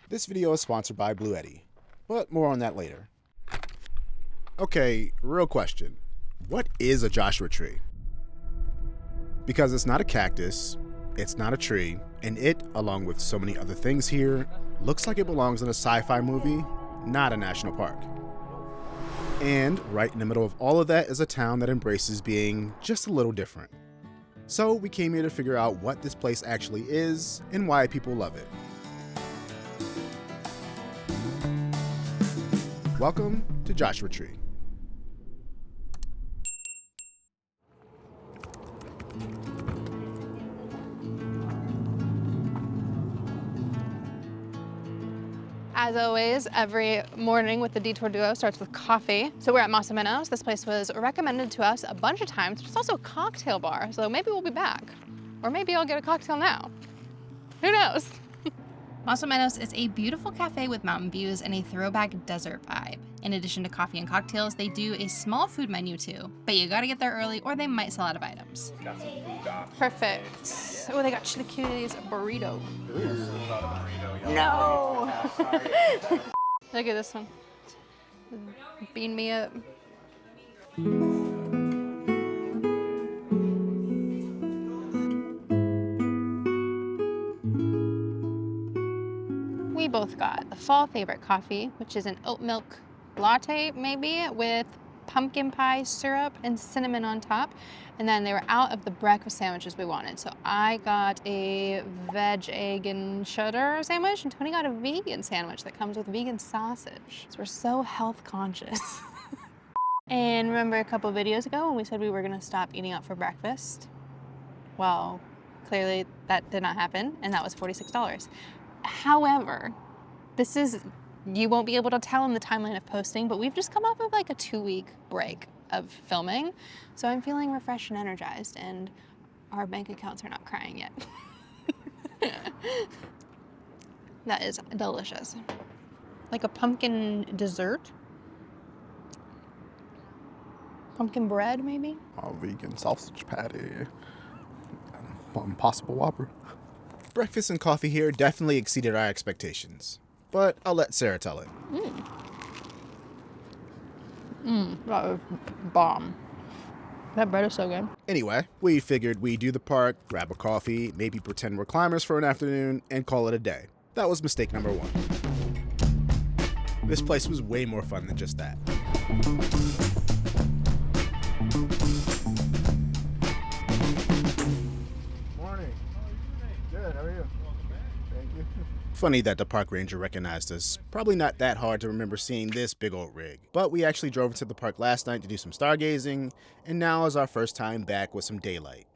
This video is sponsored by Bluetti, but more on that later. Okay, real question. What is a Joshua tree? Because it's not a cactus, it's not a tree, and it, along with so many other things here, looks like it belongs in a sci-fi movie, not a national park. And right in the middle of all of that is a town that embraces being just a little different. So we came here to figure out what this place actually is and why people love it. Welcome to Joshua Tree. As always, every morning with the Detour Duo starts with coffee. So we're at Menos. This place was recommended to us a bunch of times, but it's also a cocktail bar, so maybe we'll be back. Or maybe I'll get a cocktail now. Who knows? Menos is a beautiful cafe with mountain views and a throwback desert vibe. In addition to coffee and cocktails, they do a small food menu too, but you gotta get there early or they might sell out of items. Got some food options. Perfect. Oh, they got chilaquiles burrito. Burrito. No! Look at this one. Bean me up. We both got the fall favorite coffee, which is an oat milk latte maybe with pumpkin pie syrup and cinnamon on top. And then they were out of the breakfast sandwiches we wanted. So I got a veg, egg, and cheddar sandwich, and Tony got a vegan sandwich that comes with vegan sausage. So we're so health conscious. And remember a couple videos ago when we said we were gonna stop eating out for breakfast? Well, clearly that did not happen, and that was $46. However, you won't be able to tell in the timeline of posting, but we've just come off of like a 2-week break of filming. So I'm feeling refreshed and energized, and our bank accounts are not crying yet. That is delicious. Like a pumpkin dessert. Pumpkin bread, maybe? A vegan sausage patty. Impossible Whopper. Breakfast and coffee here definitely exceeded our expectations, but I'll let Sarah tell it. That was bomb. That bread is so good. Anyway, we figured we'd do the park, grab a coffee, maybe pretend we're climbers for an afternoon, and call it a day. That was mistake number 1. This place was way more fun than just that. Morning. Good, how are you? Thank you. Funny that the park ranger recognized us. Probably not that hard to remember seeing this big old rig. But we actually drove into the park last night to do some stargazing, and now is our first time back with some daylight.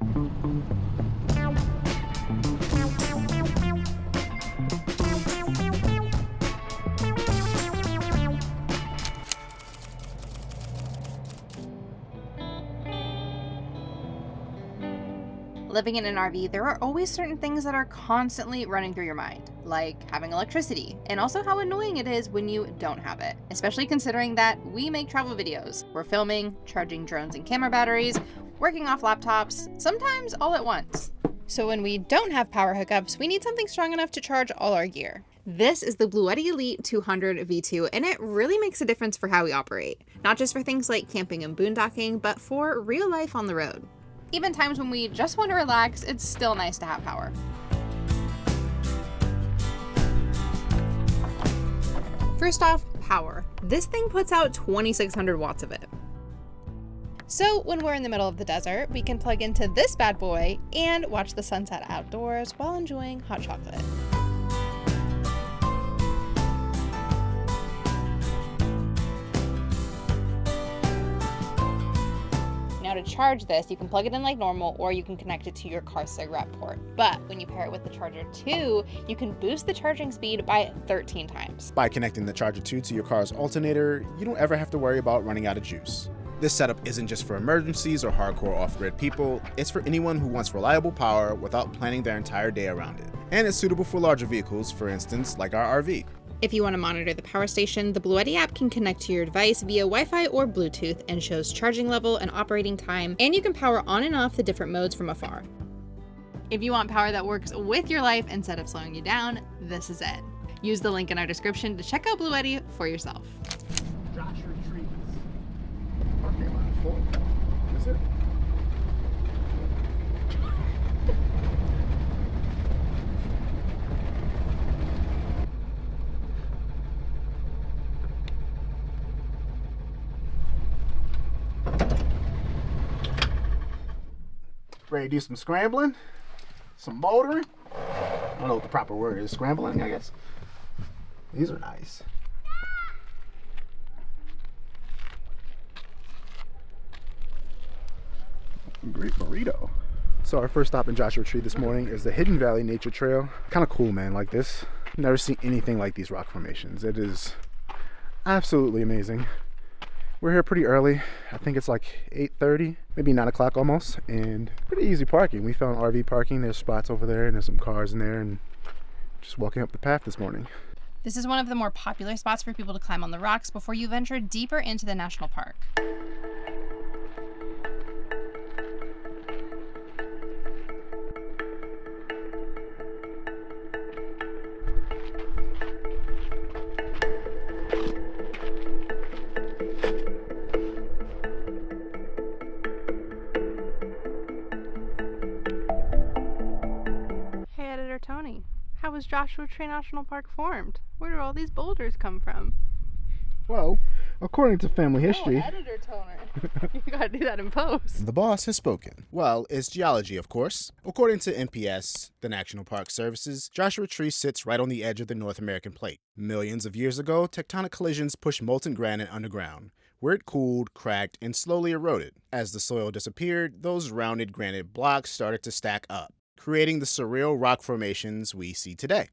Living in an RV, there are always certain things that are constantly running through your mind, like having electricity, and also how annoying it is when you don't have it, especially considering that we make travel videos. We're filming, charging drones and camera batteries, working off laptops, sometimes all at once. So when we don't have power hookups, we need something strong enough to charge all our gear. This is the Bluetti Elite 200 V2, and it really makes a difference for how we operate. Not just for things like camping and boondocking, but for real life on the road. Even times when we just want to relax, it's still nice to have power. First off, power. This thing puts out 2,600 watts of it. So when we're in the middle of the desert, we can plug into this bad boy and watch the sunset outdoors while enjoying hot chocolate. Now to charge this, you can plug it in like normal, or you can connect it to your car cigarette port. But when you pair it with the Charger 2, you can boost the charging speed by 13 times. By connecting the Charger 2 to your car's alternator, you don't ever have to worry about running out of juice. This setup isn't just for emergencies or hardcore off-grid people, it's for anyone who wants reliable power without planning their entire day around it. And it's suitable for larger vehicles, for instance, like our RV. If you want to monitor the power station, the Bluetti app can connect to your device via Wi-Fi or Bluetooth and shows charging level and operating time, and you can power on and off the different modes from afar. If you want power that works with your life instead of slowing you down, this is it. Use the link in our description to check out Blue Eddy for yourself. Joshua Trees. Parking lot full. Is it? Ready to do some scrambling? Some motoring? I don't know what the proper word is. Scrambling, I guess. These are nice. Great burrito. So our first stop in Joshua Tree this morning is the Hidden Valley Nature Trail. Kind of cool, man, like this. Never seen anything like these rock formations. It is absolutely amazing. We're here pretty early. I think it's like 8:30, maybe 9 o'clock almost, and pretty easy parking. We found RV parking. There's spots over there and there's some cars in there, and just walking up the path this morning. This is one of the more popular spots for people to climb on the rocks before you venture deeper into the national park. Hey, Editor Tony. How was Joshua Tree National Park formed? Where do all these boulders come from? Well, according to family history... Editor Toner. You gotta do that in post. The boss has spoken. Well, it's geology, of course. According to NPS, the National Park Services, Joshua Tree sits right on the edge of the North American plate. Millions of years ago, tectonic collisions pushed molten granite underground, where it cooled, cracked, and slowly eroded. As the soil disappeared, those rounded granite blocks started to stack up, creating the surreal rock formations we see today.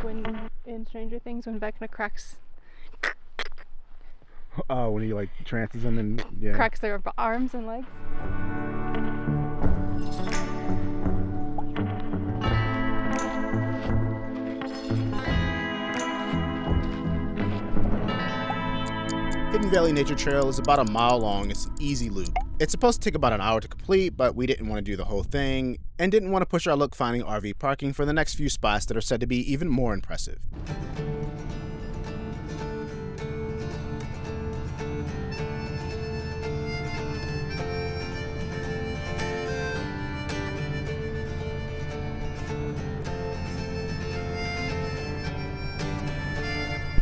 When in Stranger Things, when Vecna cracks Oh, when he like trances them and yeah. cracks their arms and legs. Hidden Valley Nature Trail is about a mile long. It's an easy loop. It's supposed to take about an hour to complete, but we didn't want to do the whole thing and didn't want to push our luck finding RV parking for the next few spots that are said to be even more impressive.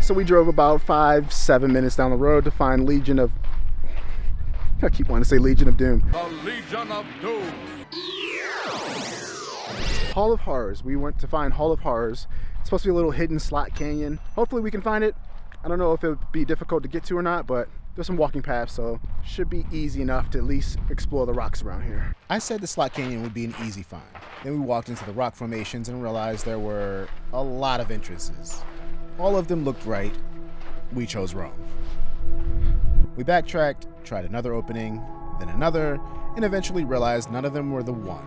So we drove about 5-7 minutes down the road to find Legion of... I keep wanting to say Legion of Doom. The Legion of Doom. Hall of Horrors. We went to find Hall of Horrors. It's supposed to be a little hidden slot canyon. Hopefully we can find it. I don't know if it would be difficult to get to or not, but there's some walking paths, so should be easy enough to at least explore the rocks around here. I said the slot canyon would be an easy find. Then we walked into the rock formations and realized there were a lot of entrances. All of them looked right. We chose wrong. We backtracked, tried another opening, then another, and eventually realized none of them were the one.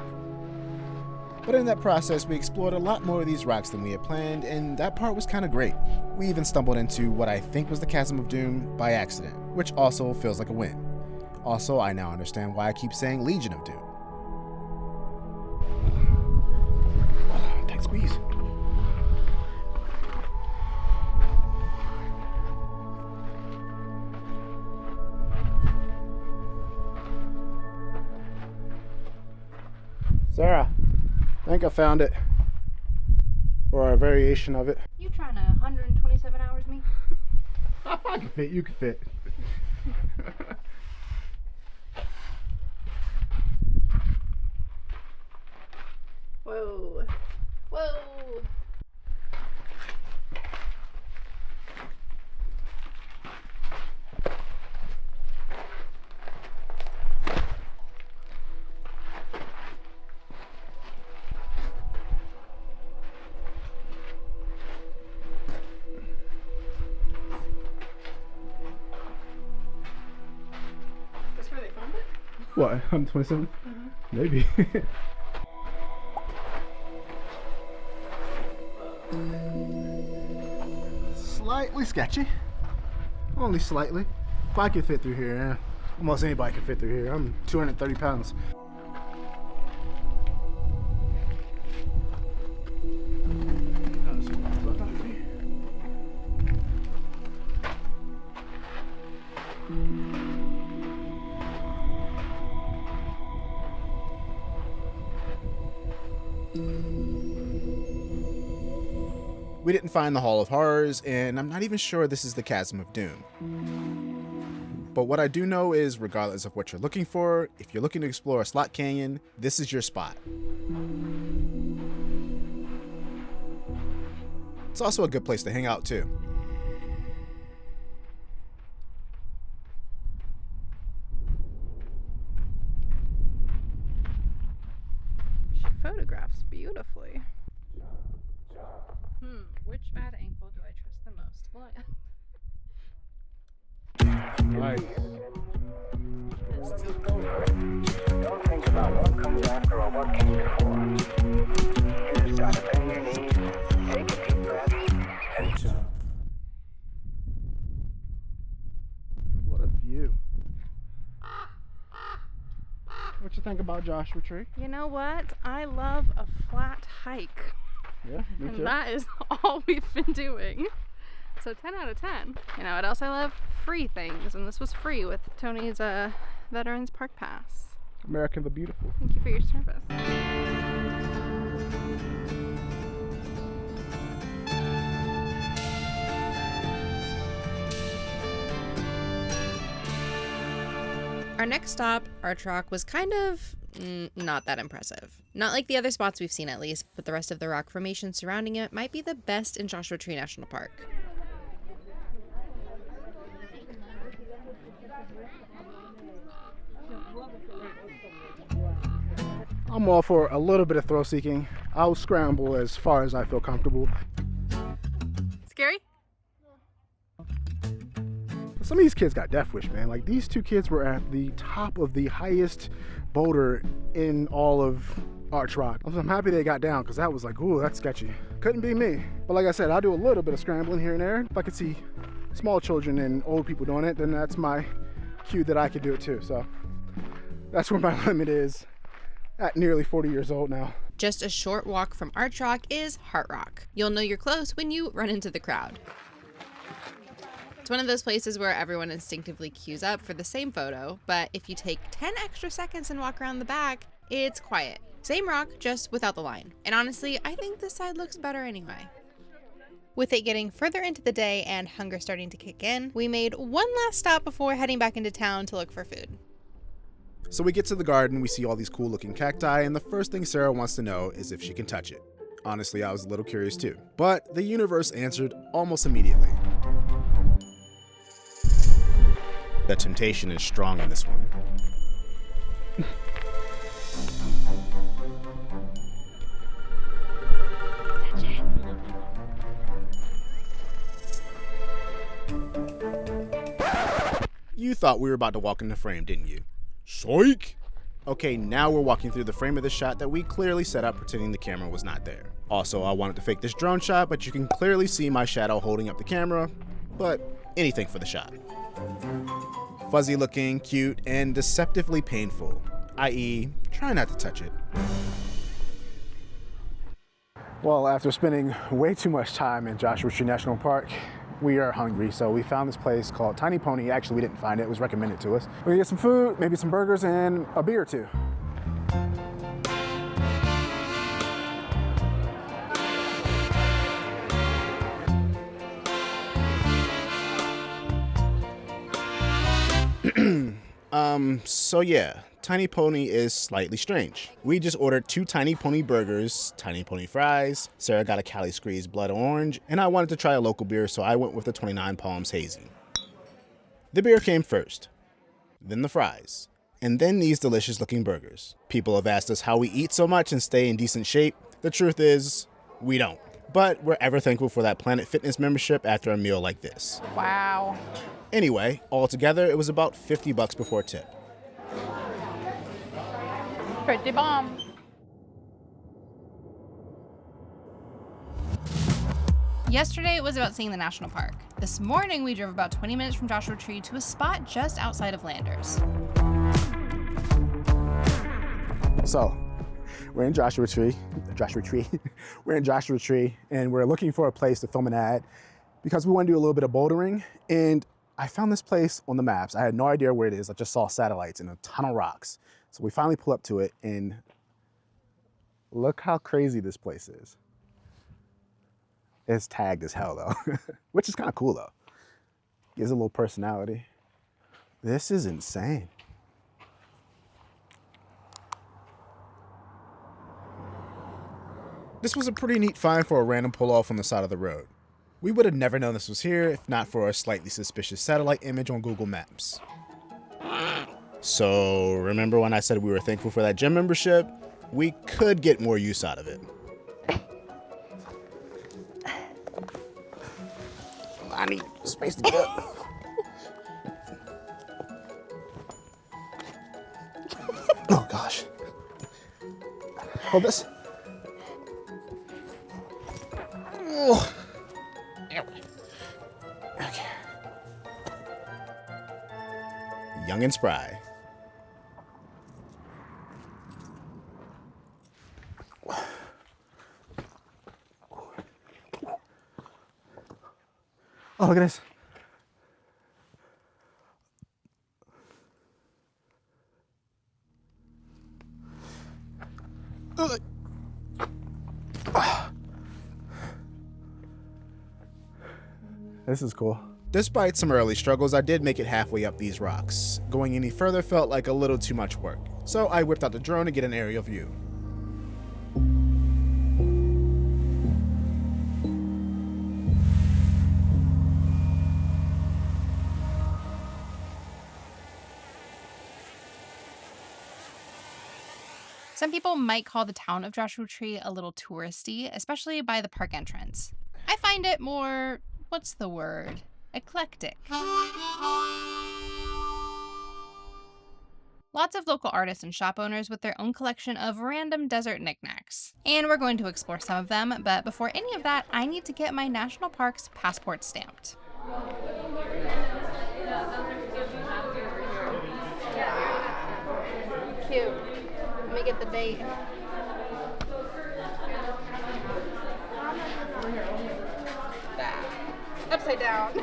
But in that process, we explored a lot more of these rocks than we had planned, and that part was kind of great. We even stumbled into what I think was the Chasm of Doom by accident, which also feels like a win. Also, I now understand why I keep saying Legion of Doom. Tight squeeze. Sarah, I think I found it. Or a variation of it. You trying to 127 hours me? I can fit, you can fit. Whoa. Whoa. That's where they found it? What, 127? Maybe. Slightly sketchy. Only slightly. If I could fit through here, yeah. Almost anybody can fit through here. I'm 230 pounds. We didn't find the Hall of Horrors, and I'm not even sure this is the Chasm of Doom. But what I do know is, regardless of what you're looking for, if you're looking to explore a slot canyon, this is your spot. It's also a good place to hang out too. She photographs beautifully. Which bad ankle do I trust the most? Well, Nice. Don't think about what comes after or what came before. You just gotta bend your knees, take a deep breath, and What a view. What you think about Joshua Tree? you know what? I love a flat hike. Yeah, me too. And that is all we've been doing. So 10 out of 10. You know what else I love? Free things. And this was free with Tony's Veterans Park Pass. American the Beautiful. Thank you for your service. Our next stop, Archrock, was kind of not that impressive. Not like the other spots we've seen at least, but the rest of the rock formation surrounding it might be the best in Joshua Tree National Park. I'm all for a little bit of thrill seeking. I'll scramble as far as I feel comfortable. Scary? Some of these kids got death wish, man. Like, these two kids were at the top of the highest boulder in all of Arch Rock. I'm happy they got down, because that was like, ooh, that's sketchy. Couldn't be me. But like I said, I'll do a little bit of scrambling here and there. If I could see small children and old people doing it, then that's my cue that I could do it too. So that's where my limit is at nearly 40 years old now. Just a short walk from Arch Rock is Heart Rock. You'll know you're close when you run into the crowd. It's one of those places where everyone instinctively queues up for the same photo, but if you take 10 extra seconds and walk around the back, it's quiet. Same rock, just without the line. And honestly, I think this side looks better anyway. With it getting further into the day and hunger starting to kick in, we made one last stop before heading back into town to look for food. So we get to the garden, we see all these cool looking cacti, and the first thing Sarah wants to know is if she can touch it. Honestly, I was a little curious too. But the universe answered almost immediately. The temptation is strong in this one. You thought we were about to walk in the frame, didn't you? Psych! Okay, now we're walking through the frame of the shot that we clearly set up pretending the camera was not there. Also, I wanted to fake this drone shot, but you can clearly see my shadow holding up the camera, but anything for the shot. Fuzzy looking, cute, and deceptively painful, i.e., try not to touch it. Well, after spending way too much time in Joshua Tree National Park, we are hungry, so we found this place called Tiny Pony. Actually, we didn't find it. It was recommended to us. We're gonna get some food, maybe some burgers, and a beer or two. So yeah, Tiny Pony is slightly strange. We just ordered 2 Tiny Pony burgers, Tiny Pony fries, Sarah got a Cali Screeze Blood Orange, and I wanted to try a local beer, so I went with the 29 Palms Hazy. The beer came first, then the fries, and then these delicious looking burgers. People have asked us how we eat so much and stay in decent shape. The truth is, we don't. But we're ever thankful for that Planet Fitness membership after a meal like this. Wow. Anyway, altogether, it was about $50 before tip. Pretty bomb. Yesterday was about seeing the national park. This morning, we drove about 20 minutes from Joshua Tree to a spot just outside of Landers. So, we're in Joshua Tree. We're in Joshua Tree, and we're looking for a place to film an ad because we want to do a little bit of bouldering. And I found this place on the maps. I had no idea where it is. I just saw satellites and a ton of rocks. So we finally pull up to it, and look how crazy this place is. It's tagged as hell though, which is kind of cool though. Gives a little personality. This is insane. This was a pretty neat find for a random pull-off on the side of the road. We would have never known this was here if not for a slightly suspicious satellite image on Google Maps. So, remember when I said we were thankful for that gym membership? We could get more use out of it. I need space to get up. Oh gosh. Hold this. Oh. Okay. Young and spry. Oh, look at this. This is cool. Despite some early struggles, I did make it halfway up these rocks. Going any further felt like a little too much work, so I whipped out the drone to get an aerial view. Some people might call the town of Joshua Tree a little touristy, especially by the park entrance. I find it more, what's the word? Eclectic. Lots of local artists and shop owners with their own collection of random desert knickknacks. And we're going to explore some of them, but before any of that, I need to get my national parks passport stamped. Cute. Let me get the date. Upside down.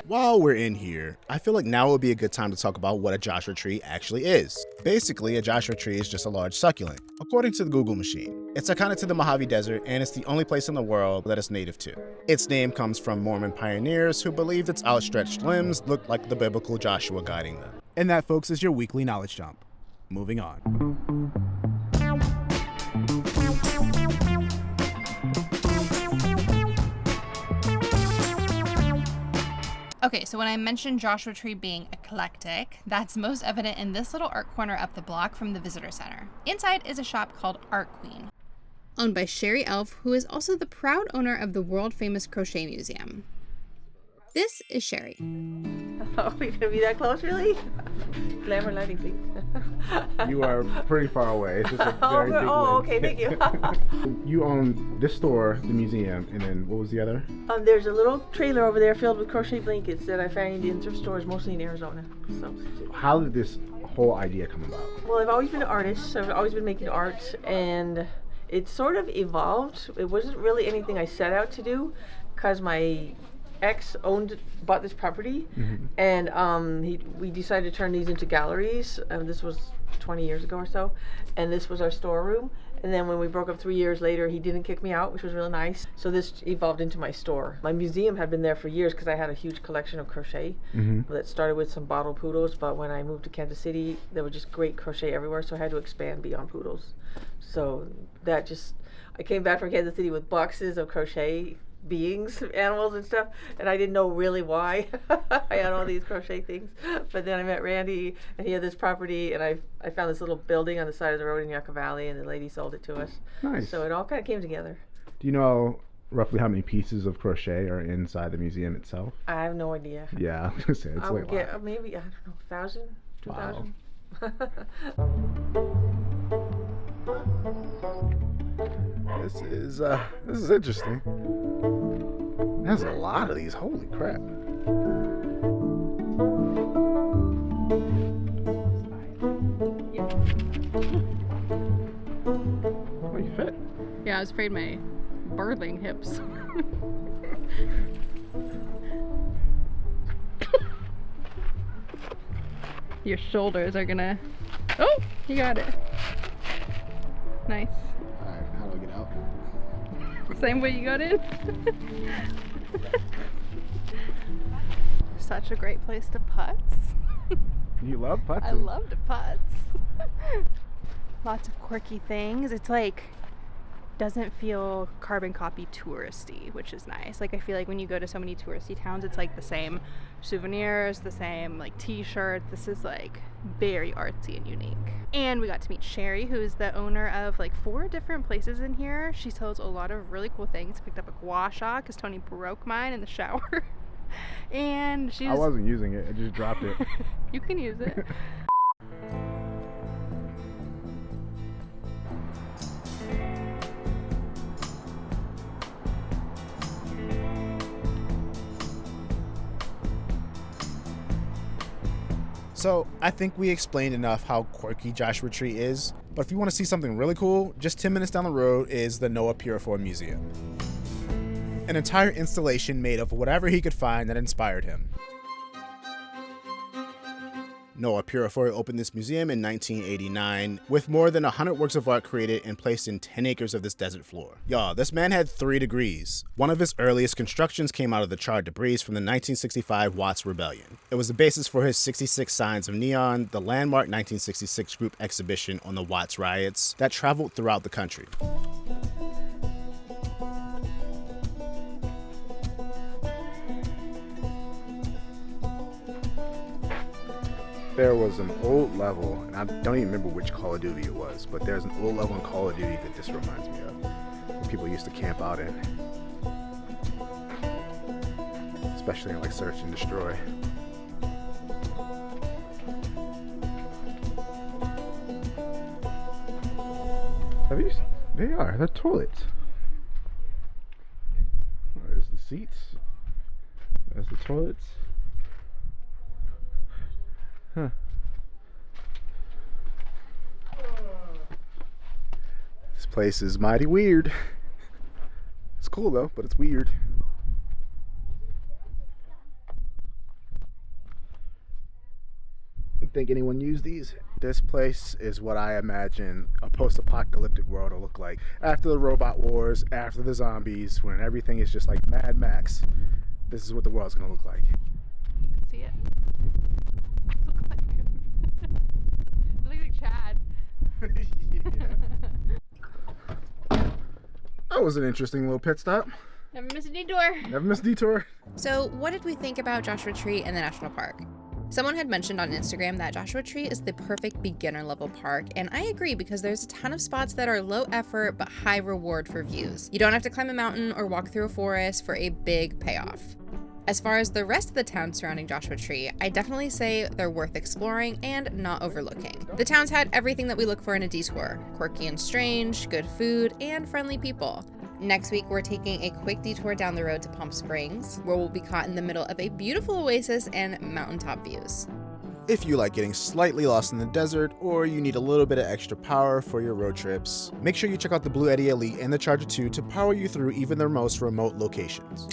While we're in here, I feel like now would be a good time to talk about what a Joshua Tree actually is. Basically, a Joshua Tree is just a large succulent, according to the Google machine. It's iconic to the Mojave Desert, and it's the only place in the world that it's native to. Its name comes from Mormon pioneers who believed its outstretched limbs looked like the biblical Joshua guiding them. And that, folks, is your weekly knowledge dump. Moving on. Okay, so when I mentioned Joshua Tree being eclectic, that's most evident in this little art corner up the block from the visitor center. Inside is a shop called Art Queen, owned by Sherry Elf, who is also the proud owner of the world-famous Crochet Museum. This is Sherry. Oh, you're gonna be that close, really? Glamour lighting, please. You are pretty far away. It's just a very big okay, thank you. You own this store, the museum, and then what was the other? There's a little trailer over there filled with crochet blankets that I find in thrift stores, mostly in Arizona. So, How did this whole idea come about? well, I've always been an artist. So I've always been making art, and it sort of evolved. It wasn't really anything I set out to do, because my ex bought this property, and we decided to turn these into galleries. This was 20 years ago or so, and this was our storeroom. And then when we broke up 3 years later, he didn't kick me out, which was really nice. So this evolved into my store. My museum had been there for years because I had a huge collection of crochet that started with some bottle poodles. But when I moved to Kansas City, there was just great crochet everywhere, so I had to expand beyond poodles. So that just, I came back from Kansas City with boxes of crochet beings, animals and stuff, and I didn't know really why I had all these crochet things. But then I met Randy, and he had this property, and I found this little building on the side of the road in Yucca Valley, and the lady sold it to us. Nice. So it all kind of came together. Do you know roughly how many pieces of crochet are inside the museum itself? I have no idea. Yeah, I was gonna say it's I like would get maybe, I don't know, 1,000, 2,000. This is interesting. There's a lot of these. Holy crap. Oh, you fit. Yeah, I was afraid my birthing hips. Your shoulders are gonna. Oh, you got it. Nice. Alright, how do I get out? Same way you got in. Such a great place to putz. You love putts? I love to putz. Lots of quirky things. It's like doesn't feel carbon copy touristy, which is nice. Like I feel like when you go to so many touristy towns, it's like the same souvenirs, the same like t-shirts. This is like very artsy and unique. And we got to meet Sherry, who is the owner of like 4 different places in here. She sells a lot of really cool things. Picked up a gua sha because Tony broke mine in the shower. And she's... I wasn't using it, I just dropped it. You can use it. So I think we explained enough how quirky Joshua Tree is, but if you want to see something really cool, just 10 minutes down the road is the Noah Purifoy Museum. An entire installation made of whatever he could find that inspired him. Noah Purifoy opened this museum in 1989 with more than 100 works of art created and placed in 10 acres of this desert floor. Y'all, this man had 3 degrees. One of his earliest constructions came out of the charred debris from the 1965 Watts Rebellion. It was the basis for his 66 Signs of Neon, the landmark 1966 group exhibition on the Watts riots that traveled throughout the country. There was an old level, and I don't even remember which Call of Duty it was, but there's an old level in Call of Duty that this reminds me of. That people used to camp out in. Especially in like Search and Destroy. They are, they're toilets. There's the seats. There's the toilets. Huh. This place is mighty weird. It's cool though, but it's weird. I think anyone used these? This place is what I imagine a post-apocalyptic world will look like. After the robot wars, after the zombies, when everything is just like Mad Max, this is what the world's gonna look like. See it? Look like Chad. That was an interesting little pit stop. Never miss a detour. Never miss a detour. So what did we think about Joshua Tree and the National Park? Someone had mentioned on Instagram that Joshua Tree is the perfect beginner level park, and I agree because there's a ton of spots that are low effort but high reward for views. You don't have to climb a mountain or walk through a forest for a big payoff. As far as the rest of the towns surrounding Joshua Tree, I definitely say they're worth exploring and not overlooking. The towns had everything that we look for in a detour: quirky and strange, good food, and friendly people. Next week, we're taking a quick detour down the road to Palm Springs, where we'll be caught in the middle of a beautiful oasis and mountaintop views. If you like getting slightly lost in the desert, or you need a little bit of extra power for your road trips, make sure you check out the Blue Eddy Elite and the Charger 2 to power you through even their most remote locations.